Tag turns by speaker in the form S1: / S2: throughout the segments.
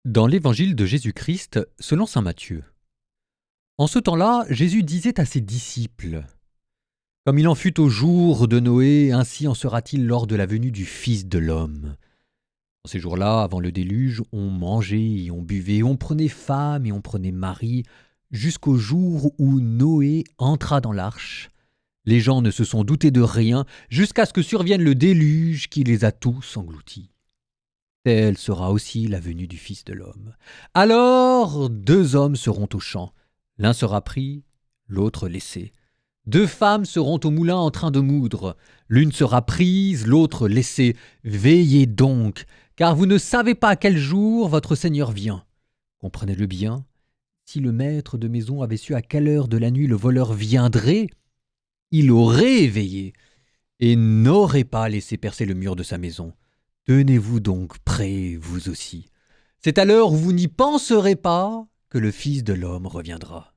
S1: Dans l'évangile de Jésus-Christ, selon saint Matthieu. En ce temps-là, Jésus disait à ses disciples : « Comme il en fut au jour de Noé, ainsi en sera-t-il lors de la venue du Fils de l'homme. » En ces jours-là, avant le déluge, on mangeait et on buvait, on prenait femme et on prenait mari, jusqu'au jour où Noé entra dans l'arche. Les gens ne se sont doutés de rien, jusqu'à ce que survienne le déluge qui les a tous engloutis. Telle sera aussi la venue du Fils de l'homme. Alors 2 hommes seront au champ. L'un sera pris, l'autre laissé. 2 femmes seront au moulin en train de moudre. L'une sera prise, l'autre laissée. Veillez donc, car vous ne savez pas à quel jour votre Seigneur vient. Comprenez-le bien, si le maître de maison avait su à quelle heure de la nuit le voleur viendrait, il aurait veillé et n'aurait pas laissé percer le mur de sa maison. Tenez-vous donc prêts, vous aussi. C'est à l'heure où vous n'y penserez pas que le Fils de l'homme reviendra.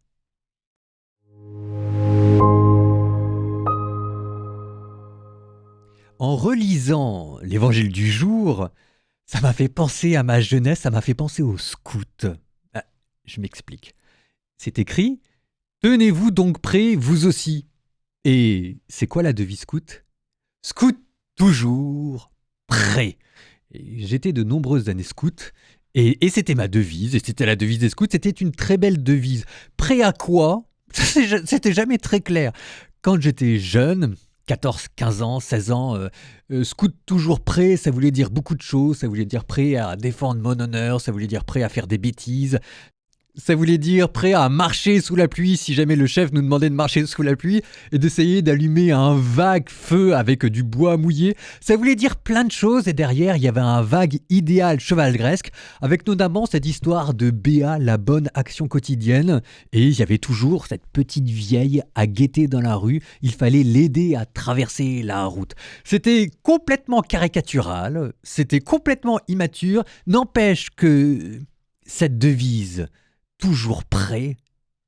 S1: En relisant l'évangile du jour, ça m'a fait penser à ma jeunesse, ça m'a fait penser aux scouts. Je m'explique. C'est écrit « Tenez-vous donc prêts, vous aussi ». Et c'est quoi la devise scout ? Scout toujours prêt. Et j'étais de nombreuses années scout et c'était ma devise, et c'était la devise des scouts, c'était une très belle devise. Prêt à quoi ? C'était jamais très clair. Quand j'étais jeune, 14, 15 ans, 16 ans, scout toujours prêt, ça voulait dire beaucoup de choses, ça voulait dire prêt à défendre mon honneur, ça voulait dire prêt à faire des bêtises. Ça voulait dire prêt à marcher sous la pluie si jamais le chef nous demandait de marcher sous la pluie et d'essayer d'allumer un vague feu avec du bois mouillé. Ça voulait dire plein de choses et derrière il y avait un vague idéal chevaleresque avec notamment cette histoire de Béa, la bonne action quotidienne. Et il y avait toujours cette petite vieille à guetter dans la rue. Il fallait l'aider à traverser la route. C'était complètement caricatural, c'était complètement immature. N'empêche que cette devise toujours prêt,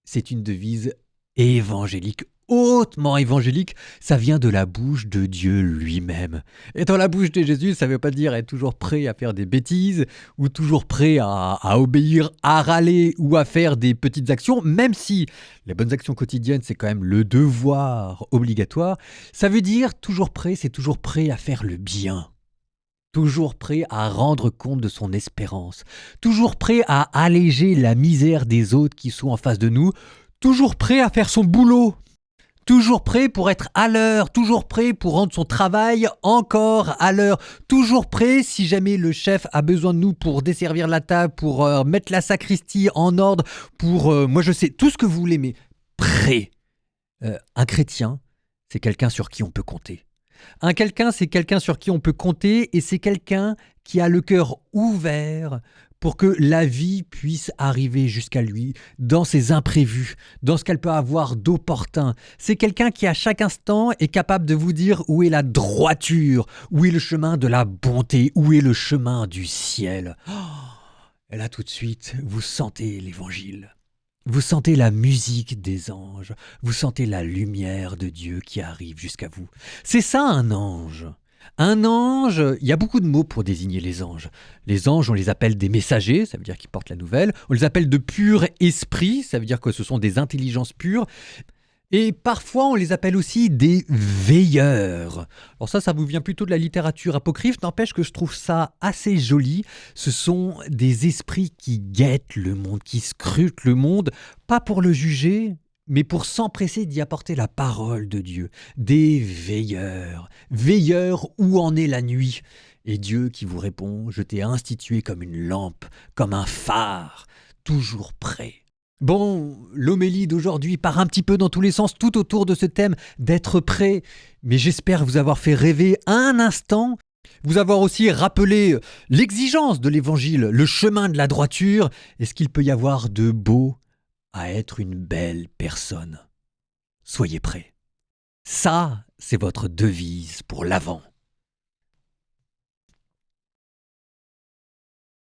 S1: c'est une devise évangélique, hautement évangélique, ça vient de la bouche de Dieu lui-même. Et dans la bouche de Jésus, ça ne veut pas dire être toujours prêt à faire des bêtises, ou toujours prêt à obéir, à râler, ou à faire des petites actions, même si les bonnes actions quotidiennes, c'est quand même le devoir obligatoire. Ça veut dire toujours prêt, c'est toujours prêt à faire le bien. Toujours prêt à rendre compte de son espérance, toujours prêt à alléger la misère des autres qui sont en face de nous, toujours prêt à faire son boulot, toujours prêt pour être à l'heure, toujours prêt pour rendre son travail encore à l'heure, toujours prêt si jamais le chef a besoin de nous pour desservir la table, pour mettre la sacristie en ordre, pour, moi je sais, tout ce que vous voulez, mais prêt. Un chrétien, c'est quelqu'un sur qui on peut compter. Un quelqu'un, c'est quelqu'un sur qui on peut compter et c'est quelqu'un qui a le cœur ouvert pour que la vie puisse arriver jusqu'à lui dans ses imprévus, dans ce qu'elle peut avoir d'opportun. C'est quelqu'un qui à chaque instant est capable de vous dire où est la droiture, où est le chemin de la bonté, où est le chemin du ciel. Et là tout de suite, vous sentez l'évangile. Vous sentez la musique des anges, vous sentez la lumière de Dieu qui arrive jusqu'à vous. C'est ça un ange. Un ange, il y a beaucoup de mots pour désigner les anges. Les anges, on les appelle des messagers, ça veut dire qu'ils portent la nouvelle. On les appelle de purs esprits, ça veut dire que ce sont des intelligences pures. Et parfois, on les appelle aussi des veilleurs. Alors ça vous vient plutôt de la littérature apocryphe, n'empêche que je trouve ça assez joli. Ce sont des esprits qui guettent le monde, qui scrutent le monde, pas pour le juger, mais pour s'empresser d'y apporter la parole de Dieu. Des veilleurs. Veilleurs, où en est la nuit ? Et Dieu qui vous répond : je t'ai institué comme une lampe, comme un phare, toujours prêt. Bon, l'homélie d'aujourd'hui part un petit peu dans tous les sens, tout autour de ce thème d'être prêt, mais j'espère vous avoir fait rêver un instant, vous avoir aussi rappelé l'exigence de l'évangile, le chemin de la droiture, et ce qu'il peut y avoir de beau à être une belle personne. Soyez prêts. Ça, c'est votre devise pour l'avant.